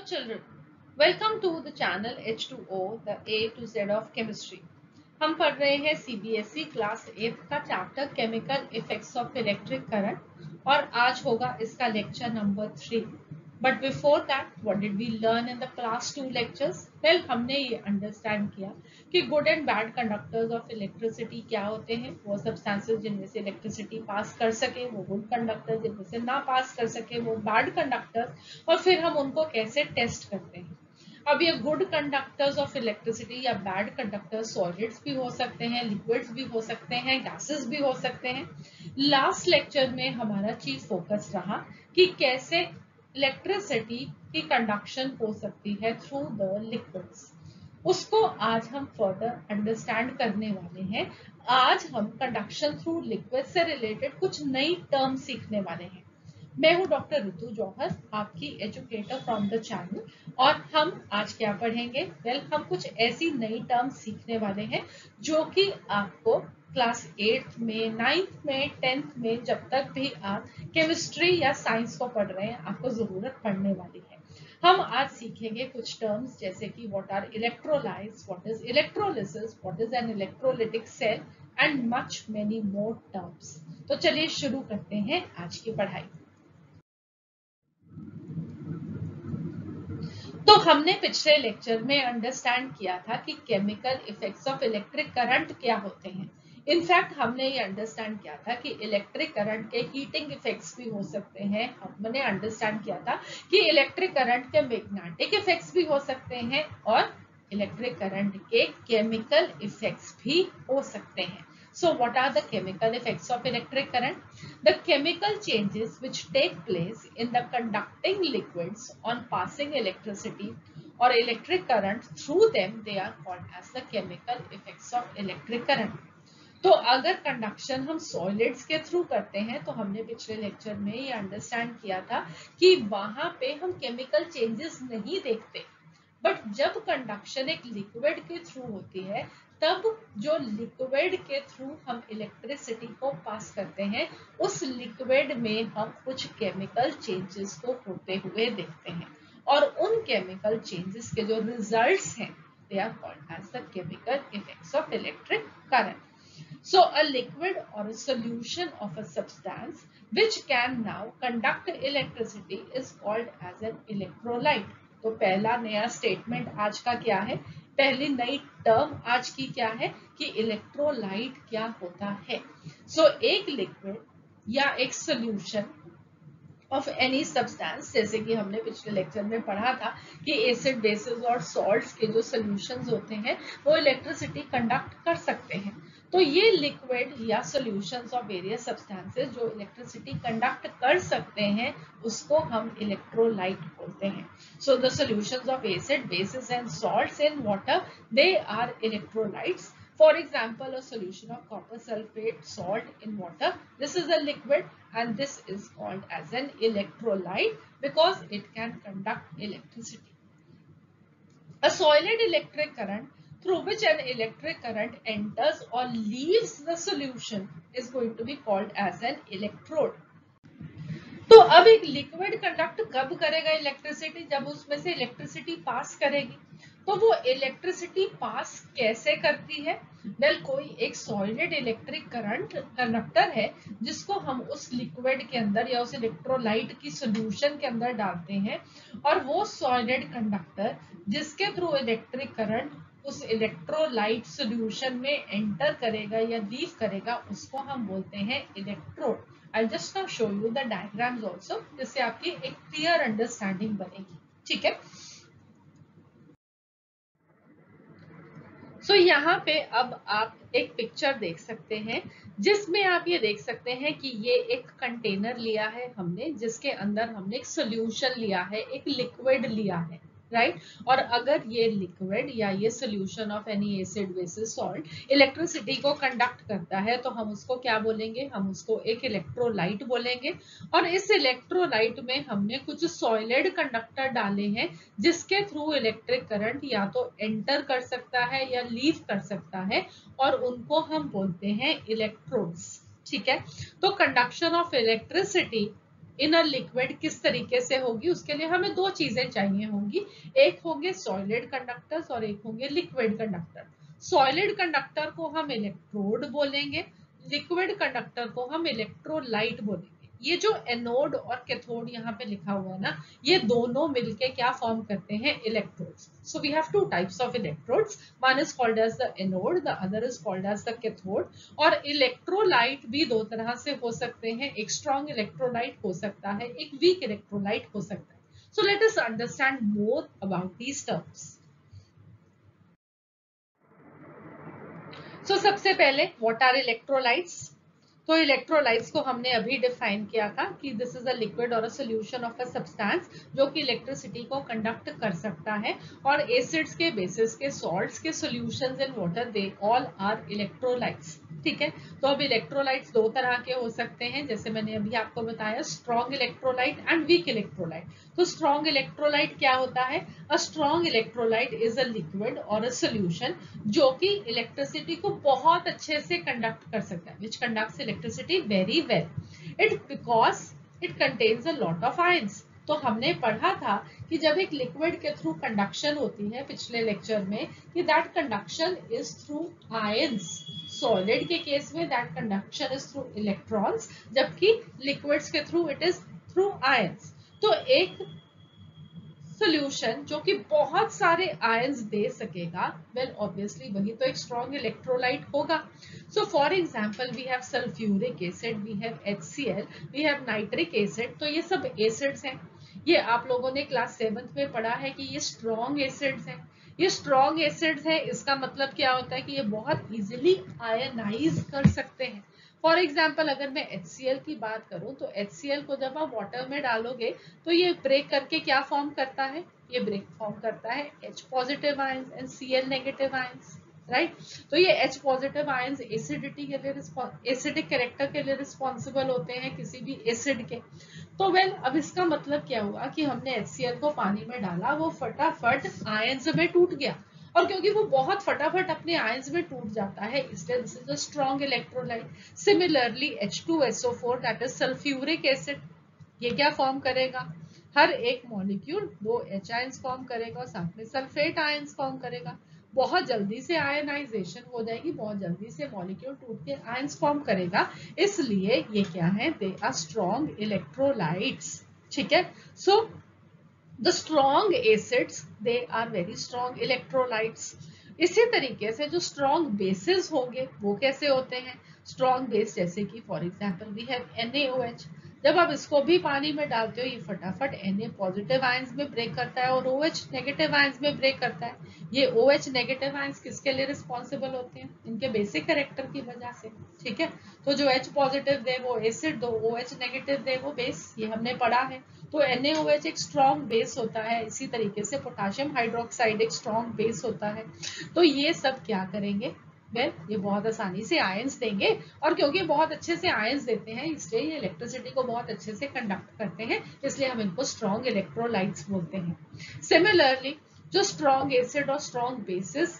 children, welcome to the channel H2O, the A to Z of Chemistry. हम पढ़ रहे हैं CBSE क्लास 8 का chapter chemical effects of electric current और आज होगा इसका lecture number 3. But before that what did we learn in the class 2 lectures? Well, हमने ये अंडरस्टैंड किया कि good and bad conductors of electricity क्या होते हैं. वो सब्सटेंसेस जिनमें से इलेक्ट्रिसिटी पास कर सके वो गुड कंडक्टर, जिनमें से ना पास कर सके वो बैड कंडक्टर, और फिर हम उनको कैसे टेस्ट करते हैं. अब ये गुड कंडक्टर्स ऑफ इलेक्ट्रिसिटी या बैड कंडक्टर्स सॉलिड्स भी हो सकते हैं, लिक्विड्स भी हो सकते हैं, गैसेस भी हो सकते हैं. लास्ट लेक्चर में हमारा चीफ फोकस रहा कि कैसे इलेक्ट्रिसिटी की कंडक्शन हो सकती है थ्रू द लिक्विड्स. उसको आज हम फर्दर अंडरस्टैंड करने वाले हैं. आज हम कंडक्शन थ्रू लिक्विड से रिलेटेड कुछ नई टर्म सीखने वाले हैं. मैं हूं डॉक्टर ऋतु जौहर, आपकी एजुकेटर फ्रॉम द चैनल, और हम आज क्या पढ़ेंगे? वेल, हम कुछ ऐसी नई टर्म सीखने वाले हैं जो कि आपको क्लास 8 में, 9th में, 10th में, जब तक भी आप केमिस्ट्री या साइंस को पढ़ रहे हैं आपको जरूरत पड़ने वाली है. हम आज सीखेंगे कुछ टर्म्स जैसे कि what are electrolytes, what is electrolysis, what is an electrolytic cell and much many more terms. तो चलिए शुरू करते हैं आज की पढ़ाई. तो हमने पिछले लेक्चर में अंडरस्टैंड किया था कि chemical effects of electric current क्या होते हैं. इनफैक्ट हमने ये अंडरस्टैंड किया था कि इलेक्ट्रिक करंट के हीटिंग इफेक्ट्स भी हो सकते हैं. हमने अंडरस्टैंड किया था कि इलेक्ट्रिक करंट के मैग्नेटिक इफेक्ट्स भी हो सकते हैं और इलेक्ट्रिक करंट के केमिकल इफेक्ट्स भी हो सकते हैं. So what are the chemical effects of electric current? The chemical changes which take place in the conducting liquids on passing electricity or electric current through them, they are called as the chemical effects of electric current. तो अगर conduction हम solids के through करते हैं तो हमने पिछले lecture में ये अंडरस्टैंड किया था कि वहां पे हम केमिकल चेंजेस नहीं देखते. बट जब कंडक्शन एक लिक्विड के थ्रू होती है तब जो लिक्विड के थ्रू हम इलेक्ट्रिसिटी को पास करते हैं उस लिक्विड में हम कुछ केमिकल चेंजेस को होते हुए देखते हैं, और उन केमिकल चेंजेस के जो रिजल्ट्स हैं they are called as the chemical effects of electric current. So a liquid or a solution of a substance which can now conduct electricity is called as an electrolyte. तो पहला नया statement आज का क्या है? पहली नई टर्म आज की क्या है कि इलेक्ट्रोलाइट क्या होता है. सो एक लिक्विड या एक सोल्यूशन ऑफ एनी सब्सटेंस, जैसे कि हमने पिछले लेक्चर में पढ़ा था कि एसिड, बेसिस और सॉल्ट्स के जो सोल्यूशंस होते हैं वो इलेक्ट्रिसिटी कंडक्ट कर सकते हैं. तो ये लिक्विड या सॉल्यूशंस ऑफ वेरियस सब्सटेंसेस जो इलेक्ट्रिसिटी कंडक्ट कर सकते हैं उसको हम इलेक्ट्रोलाइट बोलते हैं. So the solutions of acid, bases and salts in water, they are electrolytes. For example, a solution of copper sulfate salt in water, this is a liquid and this is called as an electrolyte because it can conduct electricity. A solid electric current through which an electric current enters or leaves the solution is going to be called as an electrode. तो अब एक liquid conduct कब करेगा electricity? जब उसमें से electricity pass करेगी. तो वो इलेक्ट्रिसिटी पास कैसे करती है? वेल, कोई एक सॉलिड इलेक्ट्रिक करंट कंडक्टर है जिसको हम उस लिक्विड के अंदर या उस इलेक्ट्रोलाइट की सॉल्यूशन के अंदर डालते हैं, और वो सॉलिड कंडक्टर जिसके थ्रू इलेक्ट्रिक करंट उस इलेक्ट्रोलाइट सॉल्यूशन में एंटर करेगा या लीव करेगा उसको हम बोलते हैं electrode. I'll just now show you the diagrams also, जिससे आपकी एक clear understanding बनेगी. ठीक है? So यहाँ पे अब आप एक पिक्चर देख सकते हैं जिसमें आप ये देख सकते हैं कि ये एक कंटेनर लिया है हमने, जिसके अंदर हमने एक सोल्यूशन लिया है, एक लिक्विड लिया है, राइट. और अगर ये लिक्विड या ये solution of any acid, basis, salt electricity को कंडक्ट करता है तो हम उसको क्या बोलेंगे? हम उसको एक इलेक्ट्रोलाइट बोलेंगे. और इस इलेक्ट्रोलाइट में हमने कुछ सॉलिड कंडक्टर डाले हैं जिसके थ्रू इलेक्ट्रिक करंट या तो एंटर कर सकता है या लीव कर सकता है, और उनको हम बोलते हैं इलेक्ट्रोड्स. ठीक है? तो conduction of electricity in a liquid किस तरीके से होगी, उसके लिए हमें दो चीजें चाहिए होंगी, एक होंगे सॉलिड कंडक्टर्स और एक होंगे लिक्विड कंडक्टर। सॉलिड कंडक्टर को हम इलेक्ट्रोड बोलेंगे, लिक्विड कंडक्टर को हम इलेक्ट्रोलाइट बोलेंगे। ये जो एनोड और कैथोड यहाँ पे लिखा हुआ है ना, ये दोनों मिलके क्या फॉर्म करते हैं, electrodes. So we have two types of electrodes, one is called as the anode, the other is called as the cathode. और इलेक्ट्रोलाइट भी दो तरह से हो सकते हैं, एक स्ट्रॉन्ग इलेक्ट्रोलाइट हो सकता है, एक वीक इलेक्ट्रोलाइट हो सकता है। So let us understand more about these terms. So सबसे पहले व्हाट आर इलेक्ट्रोलाइट्स। तो इलेक्ट्रोलाइट्स को हमने अभी डिफाइन किया था कि this is a liquid or a solution of a substance जो कि इलेक्ट्रिसिटी को कंडक्ट कर सकता है। और एसिड्स के, बेसिस के, सॉल्ट्स के, solutions in water, they all are electrolytes. ठीक है, तो अब इलेक्ट्रोलाइट्स दो तरह के हो सकते हैं, जैसे मैंने अभी आपको बताया, strong electrolyte and weak electrolyte. तो स्ट्रॉन्ग इलेक्ट्रोलाइट क्या होता है, a strong electrolyte is a liquid or a solution जो कि इलेक्ट्रिसिटी को बहुत अच्छे से कंडक्ट कर सकता है, which conducts electricity very well. It because it contains a lot of ions. तो हमने पढ़ा था कि जब एक लिक्विड के थ्रू कंडक्शन होती है पिछले लेक्चर में, कि that conduction is through ions. Solid के केस में that conduction is through electrons, जबकि लिक्विड्स के through it is through ions. तो एक सॉल्यूशन जो कि बहुत सारे आयंस दे सकेगा, वेल ऑब्वियसली वही तो एक स्ट्रॉन्ग इलेक्ट्रोलाइट होगा। So for example we have sulphuric acid, we have HCl, we have nitric acid. तो ये सब एसिड्स हैं, ये आप लोगों ने क्लास 7th में पढ़ा है कि ये स्ट्रॉन्ग एसिड्स हैं। ये स्ट्रॉन्ग एसिड्स है, इसका मतलब क्या होता है कि ये बहुत इजीली आयनाइज कर सकते हैं। फॉर एग्जाम्पल अगर मैं HCl की बात करूं, तो HCl को जब आप वाटर में डालोगे तो ये ब्रेक करके क्या फॉर्म करता है, ये ब्रेक फॉर्म करता है H positive ions and Cl negative ions, right. तो ये H पॉजिटिव आयंस एसिडिटी के लिए, एसिडिक कैरेक्टर के लिए रिस्पॉन्सिबल होते हैं किसी भी एसिड के। तो वेल अब इसका मतलब क्या हुआ कि हमने HCl को पानी में डाला, वो फटाफट आयंस में टूट गया, और क्योंकि वो बहुत फटाफट अपने आयंस में टूट जाता है, इसलिए this is a strong electrolyte. Similarly H2SO4 that is sulphuric acid, ये क्या फॉर्म करेगा, हर एक मॉलिक्यूल दो H आयंस फॉर्म करेगा और साथ में सल्फेट आयंस फॉर्म करेगा। बहुत जल्दी से आयनाइजेशन हो जाएगी, बहुत जल्दी से मॉलिक्यूल टूट के आयंस फॉर्म करेगा, इसलिए ये क्या है, दे आर स्ट्रॉन्ग इलेक्ट्रोलाइट्स। ठीक है, सो the strong acids they are very strong electrolytes। इसी तरीके से जो strong bases होंगे वो कैसे होते हैं, strong base जैसे कि for example we have NaOH, जब आप इसको भी पानी में डालते हो ये फटाफट Na पॉजिटिव आयंस में ब्रेक करता है और OH नेगेटिव आयंस में ब्रेक करता है। ये OH नेगेटिव आयंस किसके लिए रिस्पॉन्सिबल होते हैं, इनके बेसिक कैरेक्टर की वजह से। ठीक है, तो जो H पॉजिटिव दे वो एसिड दो, OH नेगेटिव दे वो बेस, ये हमने पढ़ा है। तो NaOH एक स्ट्रॉन्ग बेस होता है, इसी तरीके से पोटेशियम हाइड्रोक्साइड एक स्ट्रॉन्ग बेस होता है। तो ये सब क्या करेंगे, वेल ये बहुत आसानी से आयंस देंगे, और क्योंकि बहुत अच्छे से आयंस देते हैं इसलिए ये इलेक्ट्रिसिटी को बहुत अच्छे से कंडक्ट करते हैं, इसलिए हम इनको स्ट्रॉन्ग इलेक्ट्रोलाइट्स बोलते हैं। सिमिलरली जो स्ट्रॉन्ग एसिड और स्ट्रॉन्ग बेसिस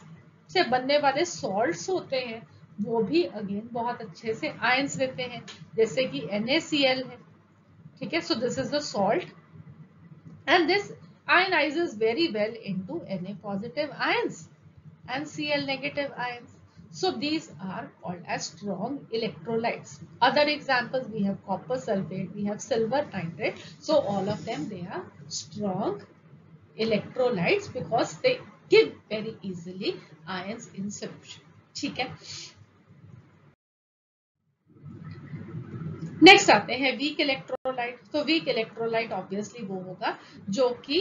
से बनने वाले सॉल्ट्स होते हैं वो भी अगेन बहुत अच्छे से आयंस देते हैं, जैसे कि NaCl है। ठीक है, so this is the salt and this ionizes very well into Na positive ions and Cl negative ions. So these are called as strong electrolytes. Other examples we have copper sulfate, we have silver nitrate. So all of them they are strong electrolytes because they give very easily ions in solution. ठीक है, next आते हैं weak electrolyte. तो weak electrolyte obviously वो होगा जो कि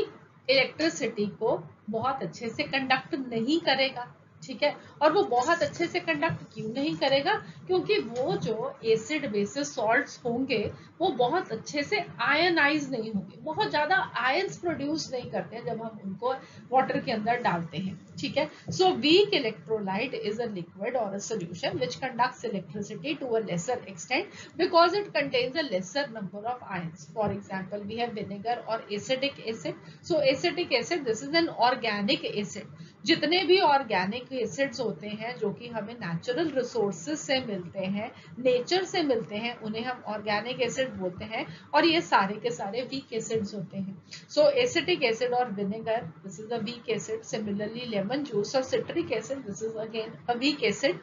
electricity को बहुत अच्छे से कंडक्ट नहीं करेगा। ठीक है, और वो बहुत अच्छे से कंडक्ट क्यों नहीं करेगा, क्योंकि वो जो एसिड बेसिस सॉल्ट्स होंगे वो बहुत अच्छे से आयनाइज नहीं होंगे, बहुत ज्यादा आयंस प्रोड्यूस नहीं करते हैं जब हम उनको वाटर के अंदर डालते हैं। ठीक है, so weak electrolyte is a liquid or a solution which conducts electricity to a lesser extent because it contains a lesser number of ions. For example, we have vinegar or acetic acid. So acetic acid, this is an organic acid. जितने भी organic acids होते हैं जो कि हमें natural resources से मिलते हैं, नेचर से मिलते हैं, उन्हें हम ऑर्गेनिक एसिड बोलते हैं, और ये सारे के सारे वीक एसिड्स होते हैं. सो एसिटिक एसिड और vinegar, this is a weak acid. Similarly lemon juice और citric acid, this is again a weak acid.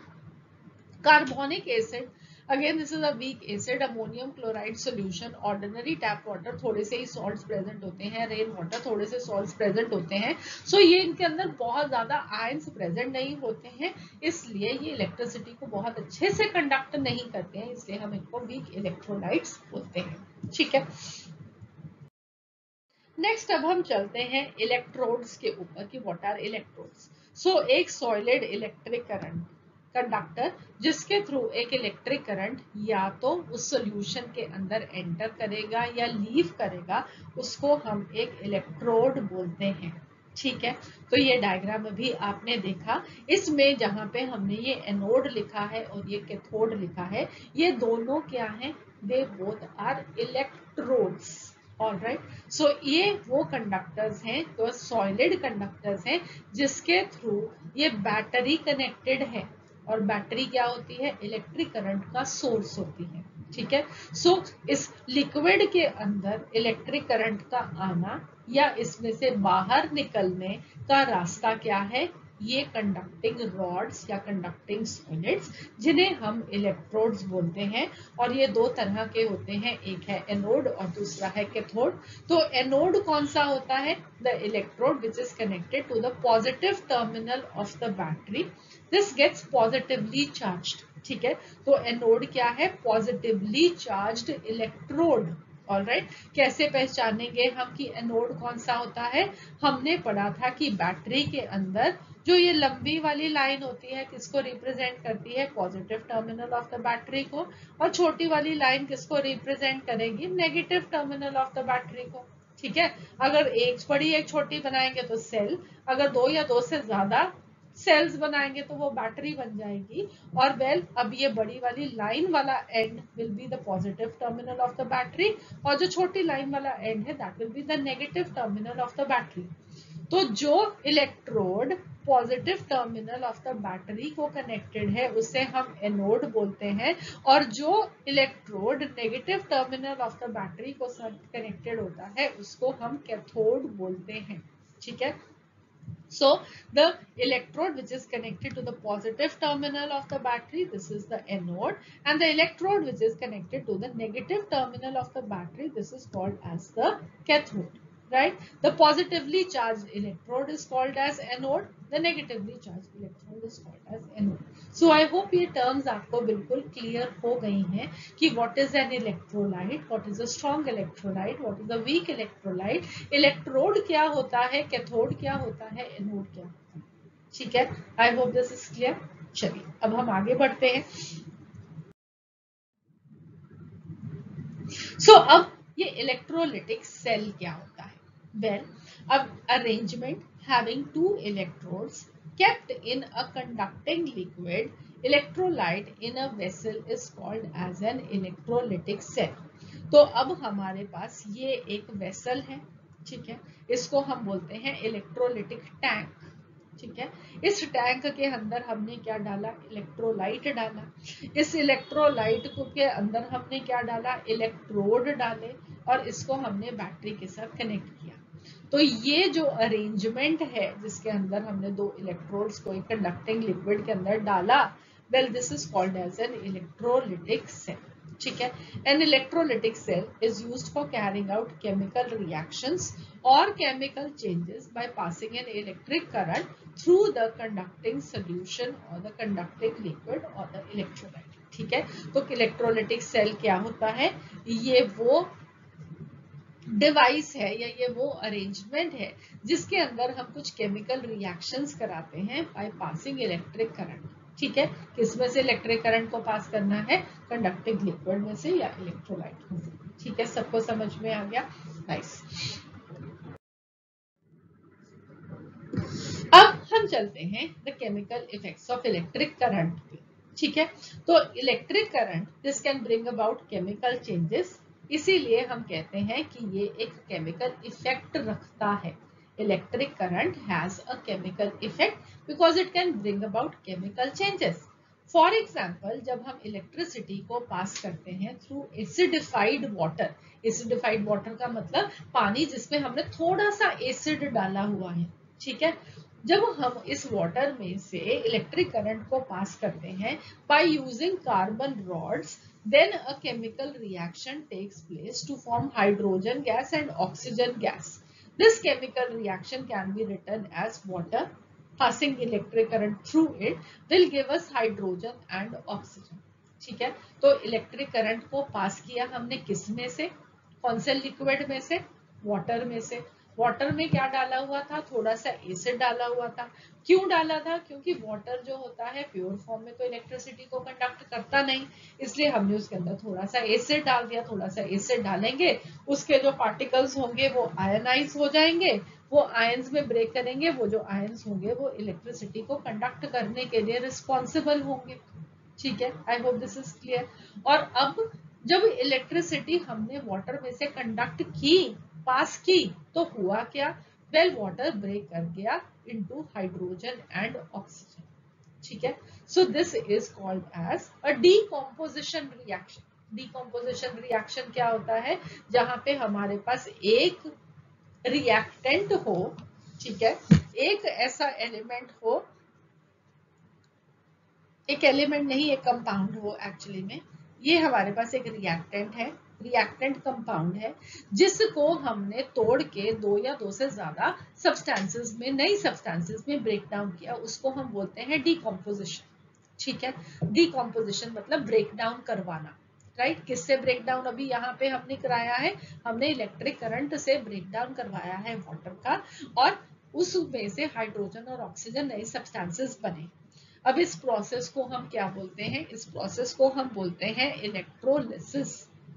Carbonic acid, again this is a weak acid. Ammonium chloride solution, ordinary tap water थोड़े से ही salts present होते हैं, rain water थोड़े से salts present होते हैं. सो ये इनके अंदर बहुत ज्यादा आयंस प्रेजेंट नहीं होते हैं, इसलिए ये इलेक्ट्रिसिटी को बहुत अच्छे से कंडक्ट नहीं करते हैं, इसलिए हम इनको वीक इलेक्ट्रोलाइट्स बोलते हैं. ठीक है. नेक्स्ट अब हम चलते हैं इलेक्ट्रोड्स के ऊपर कि व्हाट आर इलेक्ट्रोड्स. सो एक सॉलिड इलेक्ट्रिक करंट कंडक्टर जिसके थ्रू एक इलेक्ट्रिक करंट या तो उस सॉल्यूशन के अंदर एंटर करेगा या लीव करेगा, उसको हम एक इलेक्ट्रोड बोलते हैं. ठीक है. तो ये डायग्राम अभी आपने देखा, इसमें जहां पे हमने ये एनोड लिखा है और ये कैथोड लिखा है, ये दोनों क्या हैं? They both are electrodes. Alright. So ये वो कंडक्टर्स हैं, तो सॉलिड कंडक्टर्स हैं जिसके थ्रू ये बैटरी कनेक्टेड है, और बैटरी क्या होती है? इलेक्ट्रिक करंट का सोर्स होती है. ठीक है. सो इस लिक्विड के अंदर इलेक्ट्रिक करंट का आना या इसमें से बाहर निकलने का रास्ता क्या है? ये कंडक्टिंग रॉड्स या कंडक्टिंग सॉलिड्स, जिन्हें हम इलेक्ट्रोड्स बोलते हैं, और ये दो तरह के होते हैं, एक है एनोड और दूसरा है कैथोड. तो एनोड कौन सा होता है? The electrode which is connected to the positive terminal of the battery, this gets positively charged. ठीक है. तो एनोड क्या है? Positively charged electrode. ऑलराइट. कैसे पहचानेंगे हम कि एनोड कौन सा होता है? हमने पढ़ा था कि बैटरी के अंदर जो ये लंबी वाली लाइन होती है किसको रिप्रेजेंट करती है? Positive terminal of the battery को. और छोटी वाली लाइन किसको रिप्रेजेंट करेगी? Negative terminal of the battery को. ठीक है. अगर एक बड़ी एक छोटी बनाएंगे तो सेल, अगर दो या दो से ज्यादा सेल्स बनाएंगे तो वो बैटरी बन जाएगी. और वेल अब ये बड़ी वाली लाइन वाला and will be the positive terminal of the battery, और जो छोटी लाइन वाला एंड है that will be the negative terminal of the battery. तो जो electrode positive terminal of the battery को कनेक्टेड है उसे हम एनोड बोलते हैं, और जो electrode negative terminal of the battery को कनेक्टेड होता है उसको हम कैथोड बोलते हैं. ठीक है. So the electrode which is connected to the positive terminal of the battery, this is the anode, and the electrode which is connected to the negative terminal of the battery, this is called as the cathode. Right. The positively charged electrode is called as anode, the negatively charged electrode is called as anode. So I hope ये terms आपको बिल्कुल clear हो गई हैं कि what is an electrolyte, what is a strong electrolyte, what is a weak electrolyte, electrode क्या होता है, cathode क्या होता है, anode क्या होता है. ठीक है. I hope this is clear. चलिए अब हम आगे बढ़ते हैं. So अब ये electrolytic cell क्या होता है? Well, अब arrangement having two electrodes kept in a conducting liquid electrolyte in a vessel is called as an electrolytic cell. तो अब हमारे पास ये एक वेसल है. ठीक है. इसको हम बोलते हैं इलेक्ट्रोलिटिक टैंक. ठीक है. इस टैंक के अंदर हमने क्या डाला? इलेक्ट्रोलाइट डाला. इस इलेक्ट्रोलाइट को के अंदर हमने क्या डाला? इलेक्ट्रोड डाले, और इसको हमने बैटरी के साथ कनेक्ट किया. तो ये जो अरेंजमेंट है जिसके अंदर हमने दो इलेक्ट्रोड्स को एक कंडक्टिंग लिक्विड के अंदर डाला, well this is called as an electrolytic cell. ठीक है. An electrolytic cell is used for carrying out chemical reactions or chemical changes by passing an electric current through the conducting solution or the conducting liquid or the electrolyte. ठीक है. तो electrolytic cell क्या होता है? ये वो device है या ये वो अरेंजमेंट है जिसके अंदर हम कुछ केमिकल रिएक्शंस कराते हैं बाय पासिंग इलेक्ट्रिक करंट. ठीक है. किसमें से इलेक्ट्रिक करंट को पास करना है? कंडक्टिंग लिक्विड में से या इलेक्ट्रोलाइट में से. ठीक है. सबको समझ में आ गया? नाइस. अब हम चलते हैं the chemical effects of electric current पे. ठीक है. तो electric current this can bring about chemical changes, इसीलिए हम कहते हैं कि ये एक केमिकल इफेक्ट रखता है. electric current has a chemical effect because it can bring about chemical changes. For example, जब हम इलेक्ट्रिसिटी को पास करते हैं through acidified water, acidified water का मतलब पानी जिसमें हमने थोड़ा सा एसिड डाला हुआ है, ठीक है। जब हम इस वाटर में से इलेक्ट्रिक करंट को पास करते हैं by using carbon rods, then a chemical reaction takes place to form hydrogen gas and oxygen gas. This chemical reaction can be written as water passing electric current through it will give us hydrogen and oxygen. ठीक है, तो electric current को पास किया हमने किस में से, कौन से लिक्विड में से, वाटर में से। वाटर में क्या डाला हुआ था, थोड़ा सा एसिड डाला हुआ था। क्यों डाला था, क्योंकि वाटर जो होता है प्योर फॉर्म में तो इलेक्ट्रिसिटी को कंडक्ट करता नहीं, इसलिए हमने उसके अंदर थोड़ा सा एसिड डाल दिया। थोड़ा सा एसिड डालेंगे, उसके जो पार्टिकल्स होंगे वो आयनाइज हो जाएंगे, वो आयंस में ब्रेक करेंगे, वो जो आयंस होंगे वो इलेक्ट्रिसिटी को कंडक्ट करने के लिए रिस्पॉन्सिबल होंगे। ठीक है, I hope this is clear. और अब जब इलेक्ट्रिसिटी हमने वाटर में से कंडक्ट की, पास की, तो हुआ क्या, वेल वाटर ब्रेक कर गया इनटू हाइड्रोजन एंड ऑक्सीजन। ठीक है, so this is called as a decomposition reaction. Decomposition reaction क्या होता है, जहां पे हमारे पास एक रिएक्टेंट हो, ठीक है, एक ऐसा एलिमेंट हो, एक एलिमेंट नहीं एक कंपाउंड हो एक्चुअली में, ये हमारे पास एक रिएक्टेंट है, रिएक्टेंट कंपाउंड है, जिसको हमने तोड़ के दो या दो से ज्यादा सब्सटेंसेस में, नई सब्सटेंसेस में ब्रेक डाउन किया, उसको हम बोलते हैं डीकॉम्पोजिशन। ठीक है, डीकॉम्पोजिशन मतलब ब्रेक डाउन करवाना, राइट। किससे ब्रेक डाउन अभी यहाँ पे हमने कराया है, हमने इलेक्ट्रिक करंट से ब्रेक डाउन करवाया है वाटर का, और उसमें से हाइड्रोजन और ऑक्सीजन नए सब्सटेंसेस बने। अब इस प्रोसेस को हम क्या बोलते हैं, इस प्रोसेस को हम बोलते हैं इलेक्ट्रोलिसिस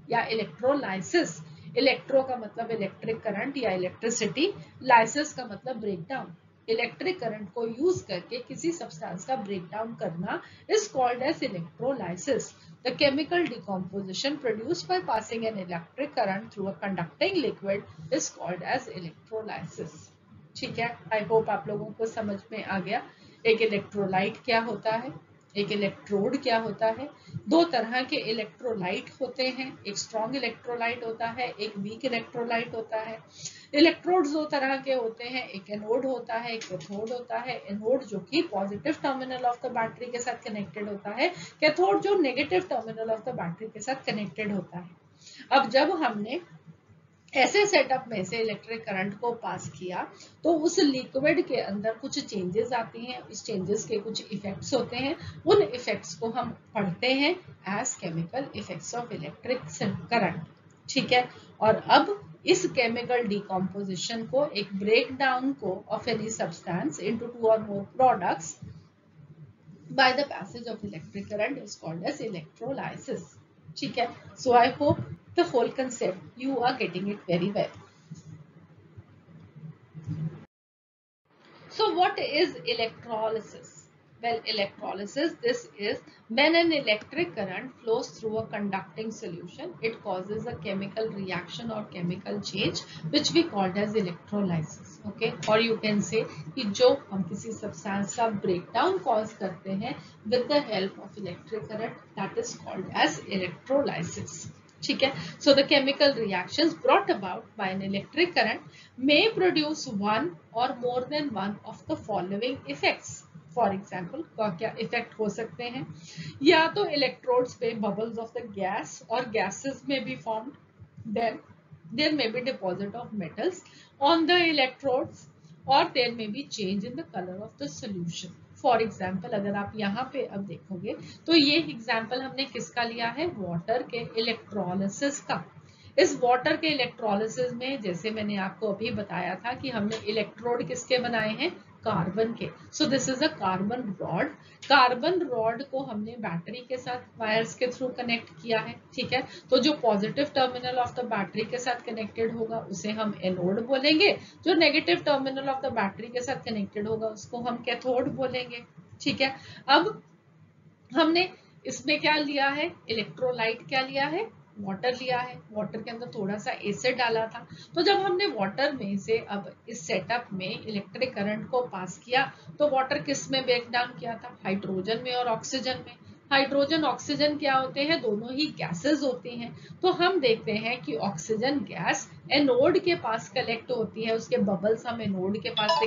या इलेक्ट्रोलाइसिस। इलेक्ट्रो का मतलब इलेक्ट्रिक करंट या इलेक्ट्रिसिटी, लाइसिस का मतलब ब्रेक डाउन। इलेक्ट्रिक करंट को यूज करके किसी सब्सटेंस का ब्रेक डाउन करना is called as electrolysis. The chemical decomposition produced by passing an electric current through a conducting liquid is called as electrolysis. ठीक है, I hope आप लोगों को समझ में आ गया। एक इलेक्ट्रोलाइट क्या होता है, एक इलेक्ट्रोड क्या होता है। दो तरह के इलेक्ट्रोलाइट होते हैं, एक स्ट्रॉन्ग इलेक्ट्रोलाइट होता है, एक वीक इलेक्ट्रोलाइट होता है। इलेक्ट्रोड्स दो तरह के होते हैं, एक एनोड होता है, एक कैथोड होता है। एनोड जो कि positive terminal of the battery के साथ कनेक्टेड होता है, कैथोड जो negative terminal of the battery के साथ कनेक्टेड होता है। अब जब हमने ऐसे सेटअप में से इलेक्ट्रिक करंट को पास किया, तो उस लिक्विड के अंदर कुछ चेंजेस आती हैं, इस चेंजेस के कुछ इफेक्ट्स होते हैं, उन इफेक्ट्स को हम पढ़ते हैं as chemical effects of electric current. ठीक है, और अब इस केमिकल डिकम्पोजिशन को, एक ब्रेक डाउन को of any substance into two or more products by the passage of electric current is called as electrolysis. ठीक है, so I hope the whole concept you are getting it very well. So what is electrolysis? Well, electrolysis, this is when an electric current flows through a conducting solution. It causes a chemical reaction or chemical change which we called as electrolysis. Okay, or you can say कि जो हम किसी substance का breakdown cause करते हैं with the help of electric current, that is called as electrolysis. ठीक है, so the chemical reactions brought about by an electric current may produce one or more than one of the following effects. For example, क्या effect हो सकते हैं, या तो electrodes पे bubbles of the gas और गैसेस में भी formed, then there may be deposit of metals on the electrodes or there may be change in the color of the solution. For example, अगर आप यहाँ पे अब देखोगे तो ये एग्जाम्पल हमने किसका लिया है, वाटर के इलेक्ट्रोलिसिस का। इस वाटर के इलेक्ट्रोलिसिस में जैसे मैंने आपको अभी बताया था कि हमने इलेक्ट्रोड किसके बनाए हैं, कार्बन के। सो this is a carbon rod. Carbon rod को हमने बैटरी के साथ वायर्स के थ्रू कनेक्ट किया है। ठीक है, तो जो positive terminal of the battery के साथ कनेक्टेड होगा उसे हम एनोड बोलेंगे, जो negative terminal of the battery के साथ कनेक्टेड होगा उसको हम कैथोड बोलेंगे। ठीक है, अब हमने इसमें क्या लिया है, इलेक्ट्रोलाइट क्या लिया है, वाटर लिया है, वाटर के अंदर थोड़ा सा एसिड डाला था। तो जब हमने वाटर में से अब इस सेटअप में इलेक्ट्रिक करंट को पास किया तो वाटर किस में ब्रेक डाउन किया था, हाइड्रोजन में और ऑक्सीजन में। हाइड्रोजन ऑक्सीजन क्या होते हैं, दोनों ही गैसेस होते हैं। तो हम देखते हैं कि ऑक्सीजन गैस एनोड के पास कलेक्ट होती है, उसके बबल्स हम एनोड के पास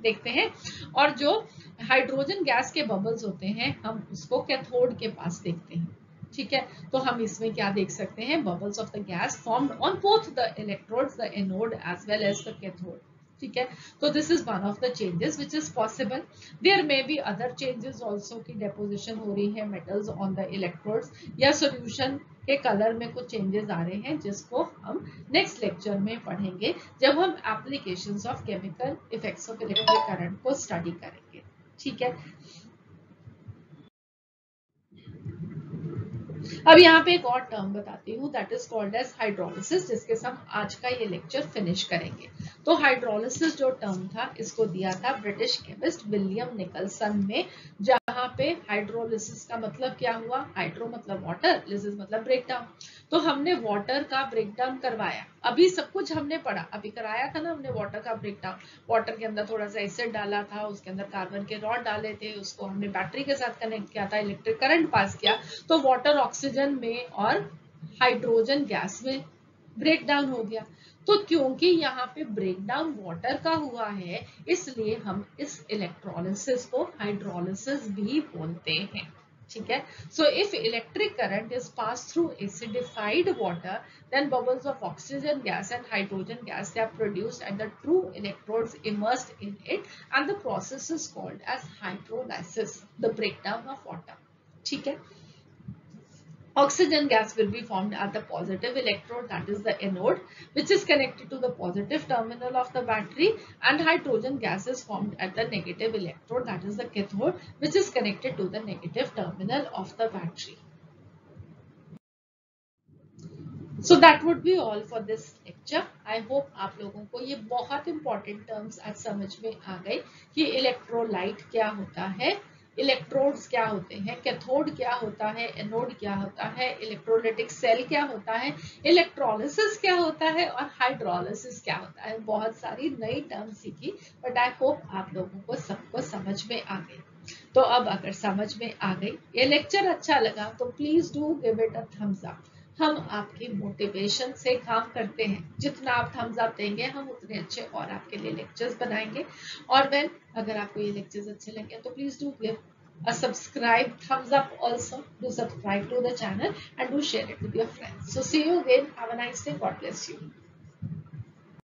देखते हैं, और जो हाइड्रोजन गैस के बबल्स होते हैं हम उसको कैथोड के पास देखते हैं। ठीक है, तो हम इसमें क्या देख सकते हैं, bubbles of the gas formed on both the electrodes, the anode as well as the cathode. ठीक है, तो this is one of the changes which is possible. There may be other changes also की deposition हो रही है metals on the electrodes, या solution के colour में कुछ चेंजेस आ रहे हैं जिसको हम नेक्स्ट लेक्चर में पढ़ेंगे जब हम applications of chemical effects of electric current को स्टडी करेंगे। ठीक है, अब यहाँ पे एक और टर्म बताती हूँ, that is called as hydrolysis, जिसके हम आज का ये लेक्चर फिनिश करेंगे। तो हाइड्रोलिसिस जो टर्म था इसको दिया था ब्रिटिश केमिस्ट विलियम निकलसन ने, जहाँ पे हाइड्रोलिसिस का मतलब क्या हुआ, हाइड्रो मतलब वाटर, लिसिस मतलब ब्रेकडाउन। तो हमने वाटर का ब्रेकडाउन करवाया, अभी सब कुछ हमने पढ़ा, अभी कराया था ना हमने वाटर का ब्रेकडाउन। वाटर के अंदर थोड़ा सा एसिड डाला था, उसके अंदर कार्बन के रॉड डाले थे, उसको हमने बैटरी के साथ कनेक्ट किया था, इलेक्ट्रिक करंट पास किया, तो वाटर ऑक्सीजन में और हाइड्रोजन गैस में ब्रेक डाउन हो गया। तो क्योंकि यहाँ पे ब्रेक डाउन वाटर का हुआ है, इसलिए हम इस इलेक्ट्रोलिसिस को हाइड्रोलिसिस भी बोलते हैं। ठीक है, so if electric current is passed through acidified water, then bubbles of oxygen gas and hydrogen gas, they are produced and the true electrodes immersed in it, and the process is called as hydrolysis, the breakdown of water. ठीक है, oxygen gas will be formed at the positive electrode, that is the anode, which is connected to the positive terminal of the battery, and hydrogen gas is formed at the negative electrode, that is the cathode, which is connected to the negative terminal of the battery. So that would be all for this lecture. I hope आप लोगों को ये बहुत important terms आज समझ में आ गए कि electrolyte क्या होता है, इलेक्ट्रोड्स क्या होते हैं, कैथोड क्या होता है, एनोड क्या होता है, इलेक्ट्रोलाइटिक सेल क्या होता है, इलेक्ट्रोलिसिस क्या होता है, और हाइड्रोलिसिस क्या होता है। बहुत सारी नई टर्म सीखी, बट आई होप आप लोगों को सबको समझ में आ गई। तो अब अगर समझ में आ गई, ये लेक्चर अच्छा लगा तो please do give it a thumbs up. हम आपकी मोटिवेशन से काम करते हैं, जितना आप थम्स अप देंगे हम उतने अच्छे और आपके लिए लेक्चर्स बनाएंगे। और वेल अगर आपको ये लेक्चर्स अच्छे लगे तो please do give a subscribe thumbs up, also do subscribe to the channel and do share it with your friends. So see you again, have a nice day, God bless you.